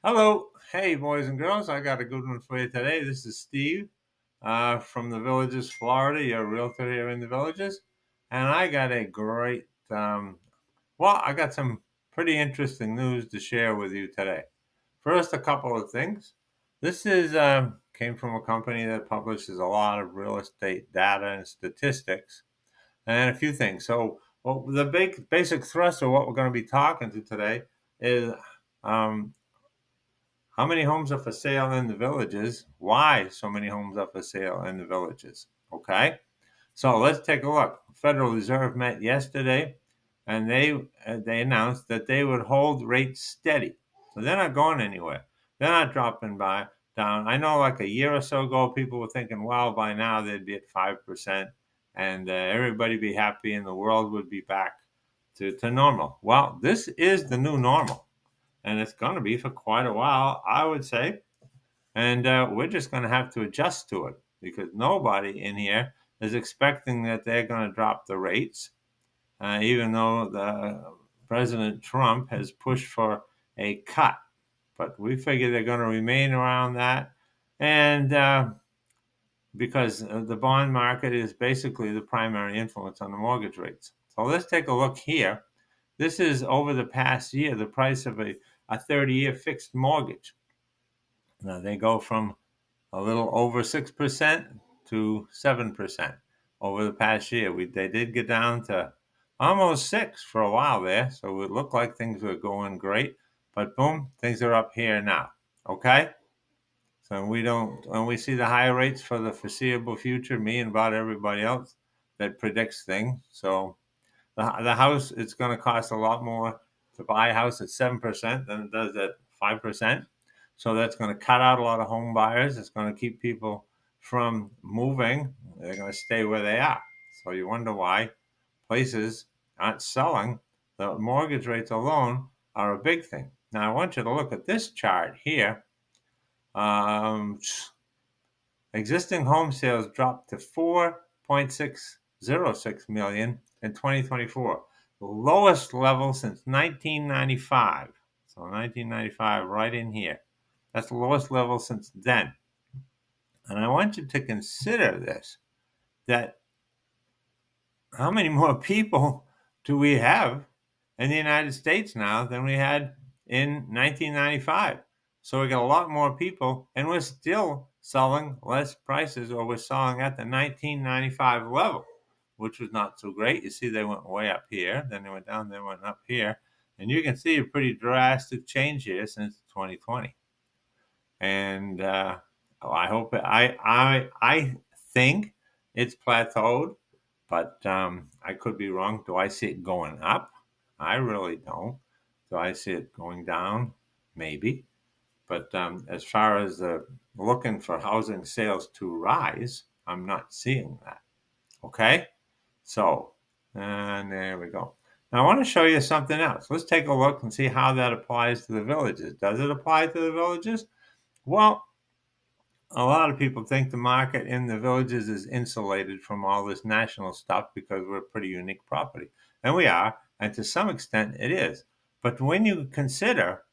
Hello. Hey, boys and girls. I got a good one for you today. This is Steve from the Villages, Florida, your realtor here in the Villages. And I got a great, I got some pretty interesting news to share with you today. First, a couple of things. This is came from a company that publishes a lot of real estate data and statistics and a few things. So, the basic thrust of what we're going to be talking to today is um, how many homes are for sale in the villages? Why so many homes are for sale in the villages? Okay, so let's take a look. Federal Reserve met yesterday, and they announced that they would hold rates steady. So they're not going anywhere. They're not dropping down. I know, like a year or so ago, people were thinking, well, by now they'd be at 5%, and everybody be happy, and the world would be back to normal. Well, this is the new normal, and it's going to be for quite a while, I would say. And we're just going to have to adjust to it because nobody in here is expecting that they're going to drop the rates, even though President Trump has pushed for a cut. But we figure they're going to remain around that, and because the bond market is basically the primary influence on the mortgage rates. So let's take a look here. This is over the past year, the price of a 30-year fixed mortgage. Now they go from a little over 6% to 7% over the past year. They did get down to almost 6 for a while there, so it looked like things were going great. But boom, things are up here now. Okay, so when we see the higher rates for the foreseeable future, me and about everybody else that predicts things. So the house, it's going to cost a lot more to buy a house at 7% than it does at 5%. So that's going to cut out a lot of home buyers. It's going to keep people from moving. They're going to stay where they are. So you wonder why places aren't selling. The mortgage rates alone are a big thing. Now I want you to look at this chart here. Um, Existing home sales dropped to 4.606 million in 2024, the lowest level since 1995. So 1995, right in here. That's the lowest level since then. And I want you to consider this, that how many more people do we have in the United States now than we had in 1995? So we got a lot more people, and we're still selling less prices, or we're selling at the 1995 level, which was not so great. You see, they went way up here, then they went down, then went up here, and you can see a pretty drastic change here since 2020. And I hope I think it's plateaued, but I could be wrong. Do I see it going up? I really don't. Do I see it going down? Maybe. But as far as looking for housing sales to rise, I'm not seeing that. Okay? So, and there we go. Now I want to show you something else. Let's take a look and see how that applies to the villages. Does it apply to the villages? Well, a lot of people think the market in the villages is insulated from all this national stuff because we're a pretty unique property. And we are, and to some extent it is. But when you consider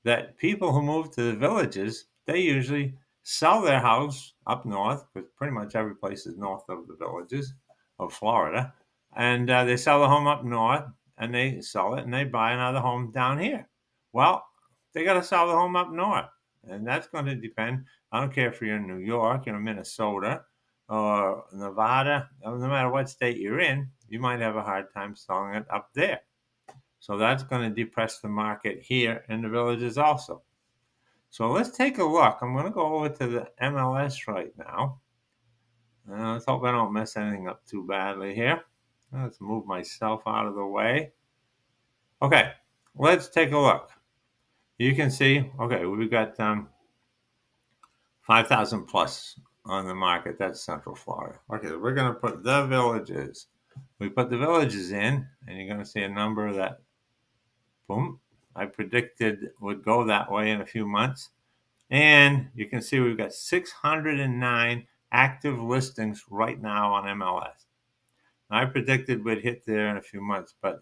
that people who move to the villages, they usually sell their house up north, because pretty much every place is north of the villages of Florida, and they sell the home up north, and they sell it, and they buy another home down here. Well, they got to sell the home up north, and that's going to depend. I don't care if you're in New York, Minnesota, or Nevada, no matter what state you're in, you might have a hard time selling it up there. So that's going to depress the market here in the villages also. So let's take a look. I'm going to go over to the MLS right now. Let's hope I don't mess anything up too badly here. Let's move myself out of the way. Okay, let's take a look. You can see, okay, we've got 5,000 plus on the market. That's Central Florida. Okay, we're going to put the villages. We put the villages in, and you're going to see a number that, boom, I predicted would go that way in a few months. And you can see we've got 609 active listings right now on MLS. I predicted we'd hit there in a few months, but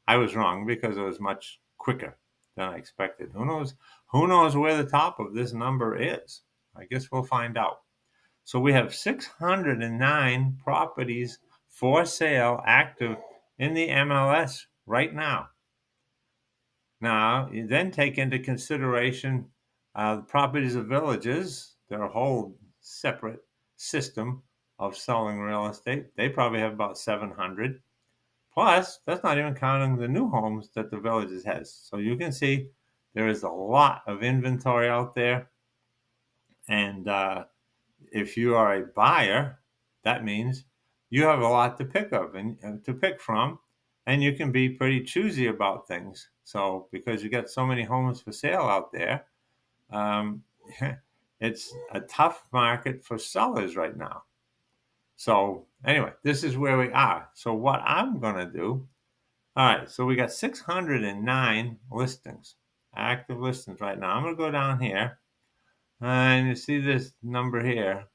I was wrong because it was much quicker. than I expected. Who knows? Who knows where the top of this number is? I guess we'll find out. So we have 609 properties for sale active in the MLS right now. Now, you then take into consideration the properties of villages. They're a whole separate system of selling real estate. They probably have about 700. Plus, that's not even counting the new homes that the villages has. So you can see there is a lot of inventory out there. And if you are a buyer, that means you have a lot to pick of and to pick from, and you can be pretty choosy about things. So because you got so many homes for sale out there, um, it's a tough market for sellers right now. So anyway, this is where we are. So what I'm going to do, all right, so we got 609 listings, active listings right now. I'm going to go down here, and you see this number here,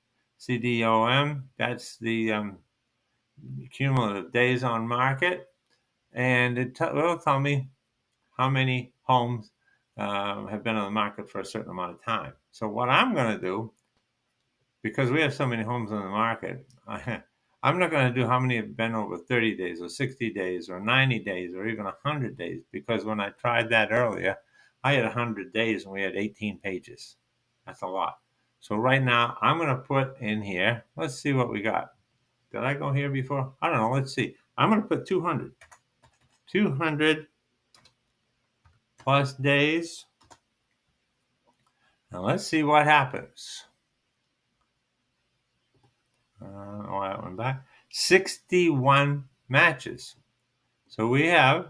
CDOM, that's the cumulative days on market, and it'll tell me how many homes have been on the market for a certain amount of time. So what I'm going to do, because we have so many homes on the market, I'm not going to do how many have been over 30 days or 60 days or 90 days or even 100 days, because when I tried that earlier, I had 100 days and we had 18 pages. That's a lot. So right now, I'm going to put in here, let's see what we got. Did I go here before? I don't know. Let's see. I'm going to put 200. 200 plus days. Now let's see what happens. I went back. 61 matches. So we have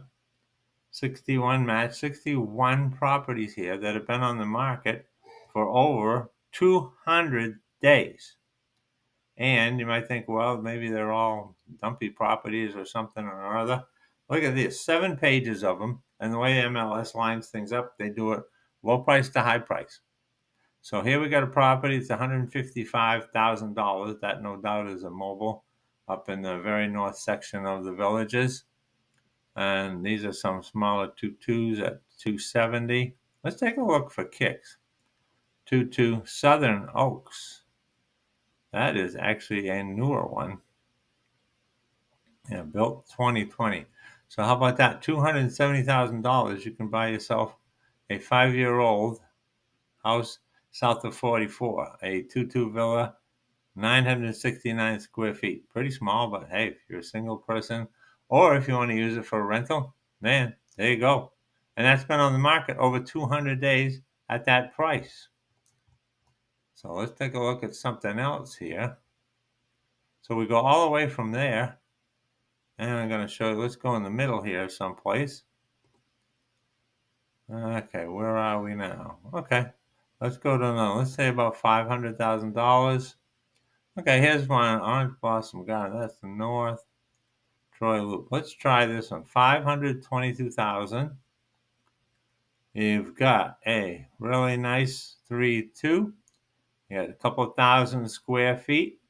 61 properties here that have been on the market for over 200 days. And you might think, well, maybe they're all dumpy properties or something or other. Look at this, 7 pages of them. And the way MLS lines things up, they do it low price to high price. So here we got a property, it's $155,000. That no doubt is a mobile up in the very north section of the villages. And these are some smaller 2.2s at 270. Let's take a look for kicks. 2.2 Southern Oaks. That is actually a newer one. Yeah, built 2020. So how about that? $270,000. You can buy yourself a 5-year-old house south of 44, a 2.2 villa, 969 square feet. Pretty small, but hey, if you're a single person or if you want to use it for a rental, man, there you go. And that's been on the market over 200 days at that price. So let's take a look at something else here. So we go all the way from there. And I'm going to show you, let's go in the middle here someplace. Okay, where are we now? Okay, let's go to let's say about $500,000. Okay, here's one, Orange Blossom Garden. That's the north. Troy Loop. Let's try this one. 522,000. You've got a really nice 3.2. You got a couple thousand square feet.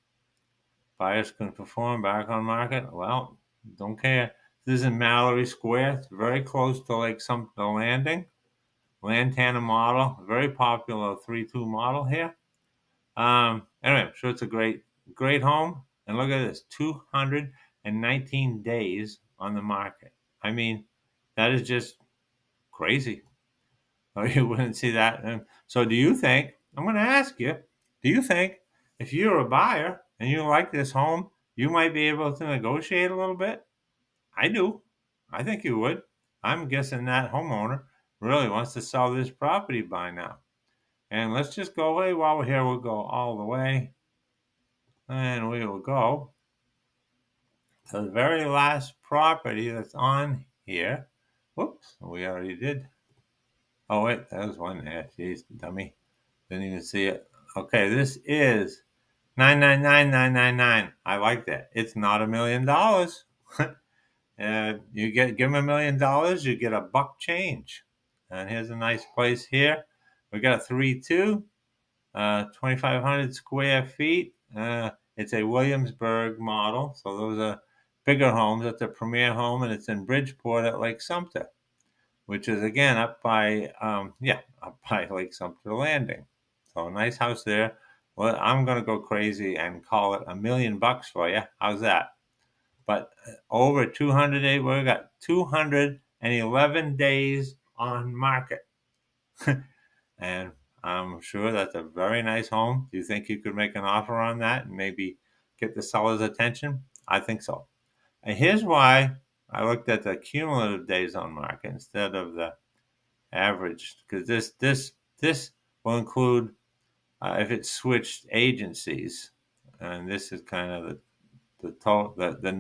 Buyers can perform back on market. Well, don't care. This is in Mallory Square. It's very close to Lake Sumter Landing. Lantana model, very popular 3.2 model here. Anyway, I'm sure it's a great home. And look at this, 219 days on the market. I mean, that is just crazy. Or you wouldn't see that. And so do you think, I'm going to ask you, do you think if you're a buyer and you like this home, you might be able to negotiate a little bit? I do. I think you would. I'm guessing that homeowner really wants to sell this property by now. And let's just go away while we're here. We'll go all the way. And we will go to the very last property that's on here. Whoops, we already did. Oh, wait, there's one there. Jeez, dummy. Didn't even see it. Okay, this is 999,999. I like that. It's not $1 million. You give them $1 million, you get a buck change. And here's a nice place here. We got a 3.2, 2,500 square feet. It's a Williamsburg model, so those are bigger homes. That's a premier home, and it's in Bridgeport at Lake Sumter. which is again up by up by Lake Sumter Landing. So a nice house there. Well, I'm gonna go crazy and call it $1,000,000 for you. How's that? But over 200 days, we got 211 days on market, and I'm sure that's a very nice home. Do you think you could make an offer on that and maybe get the seller's attention? I think so. And here's why I looked at the cumulative days on market instead of the average, because this will include if it switched agencies, and this is kind of the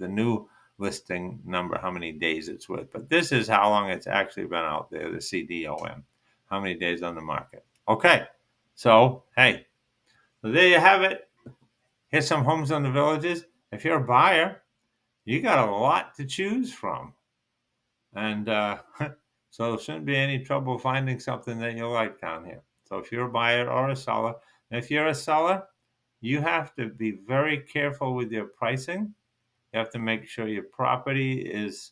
new listing number, how many days it's with. But this is how long it's actually been out there, the CDOM, how many days on the market. Okay, so hey, so there you have it. Here's some homes on the villages. If you're a buyer, you got a lot to choose from. And so there shouldn't be any trouble finding something that you like down here. So if you're a buyer or a seller, and if you're a seller, you have to be very careful with your pricing. You have to make sure your property is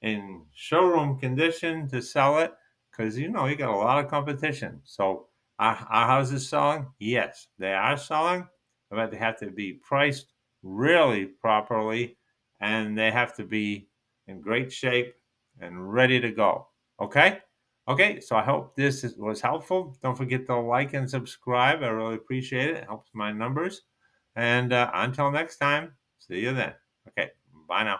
in showroom condition to sell it, because you got a lot of competition. So our houses selling? Yes, they are selling, but they have to be priced really properly, and they have to be in great shape and ready to go. Okay? Okay, so I hope was helpful. Don't forget to like and subscribe. I really appreciate it. It helps my numbers. And until next time, see you then. Okay, bye now.